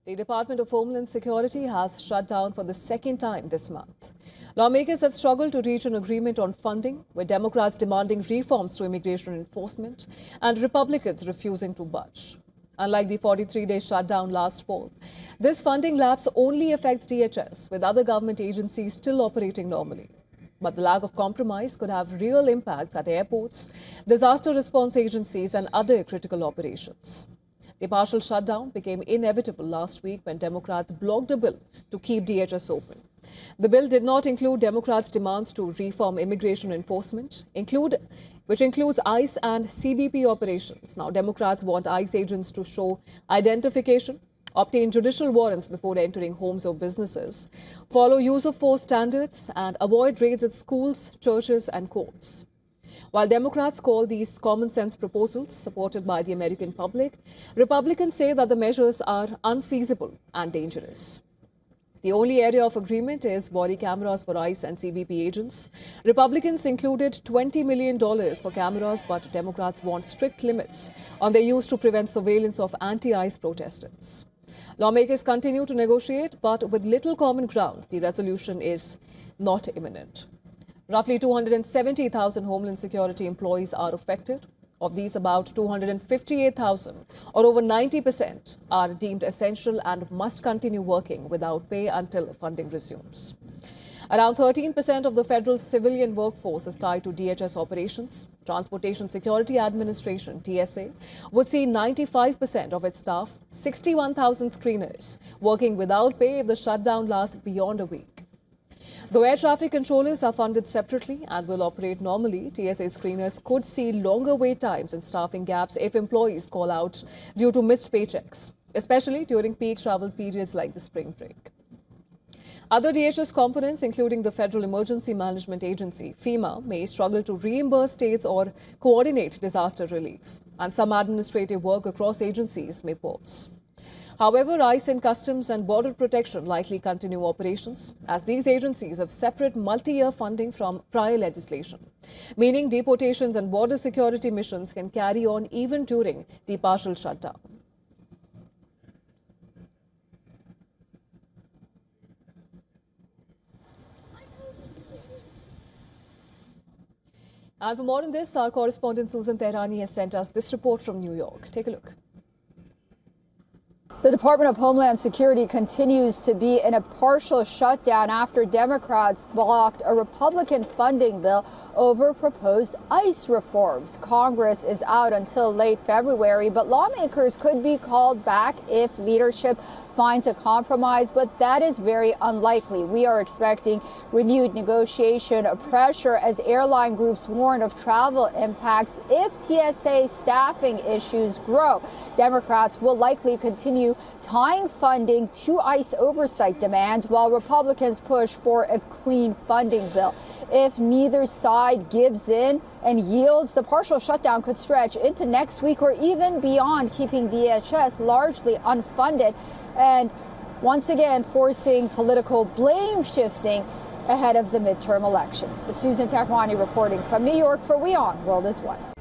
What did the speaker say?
The Department of Homeland Security has shut down for the second time this month. Lawmakers have struggled to reach an agreement on funding, with Democrats demanding reforms to immigration enforcement and Republicans refusing to budge. Unlike the 43-day shutdown last fall, this funding lapse only affects DHS, with other government agencies still operating normally. But the lack of compromise could have real impacts at airports, disaster response agencies and other critical operations. The partial shutdown became inevitable last week when Democrats blocked a bill to keep DHS open. The bill did not include Democrats' demands to reform immigration enforcement, which includes ICE and CBP operations. Now, Democrats want ICE agents to show identification, obtain judicial warrants before entering homes or businesses, follow use of force standards, and avoid raids at schools, churches, and courts. While Democrats call these common sense proposals supported by the American public, Republicans say that the measures are unfeasible and dangerous. The only area of agreement is body cameras for ICE and CBP agents. Republicans included $20 million for cameras, but Democrats want strict limits on their use to prevent surveillance of anti-ICE protesters. Lawmakers continue to negotiate, but with little common ground, the resolution is not imminent. Roughly 270,000 Homeland Security employees are affected. Of these, about 258,000, or over 90%, are deemed essential and must continue working without pay until funding resumes. Around 13% of the federal civilian workforce is tied to DHS operations. Transportation Security Administration, TSA, would see 95% of its staff, 61,000 screeners, working without pay if the shutdown lasts beyond a week. Though air traffic controllers are funded separately and will operate normally, TSA screeners could see longer wait times and staffing gaps if employees call out due to missed paychecks, especially during peak travel periods like the spring break. Other DHS components, including the Federal Emergency Management Agency, FEMA, may struggle to reimburse states or coordinate disaster relief, and some administrative work across agencies may pause. However, ICE and Customs and Border Protection likely continue operations, as these agencies have separate multi-year funding from prior legislation, meaning deportations and border security missions can carry on even during the partial shutdown. And for more on this, our correspondent Susan Tehrani has sent us this report from New York. Take a look. The Department of Homeland Security continues to be in a partial shutdown after Democrats blocked a Republican funding bill over proposed ICE reforms. Congress is out until late February, but lawmakers could be called back if leadership finds a compromise, but that is very unlikely. We are expecting renewed negotiation pressure as airline groups warn of travel impacts if TSA staffing issues grow. Democrats will likely continue tying funding to ICE oversight demands while Republicans push for a clean funding bill. If neither side gives in and yields, the partial shutdown could stretch into next week or even beyond, keeping DHS largely unfunded and once again forcing political blame shifting ahead of the midterm elections. Susan Tehrani reporting from New York for WION World is One.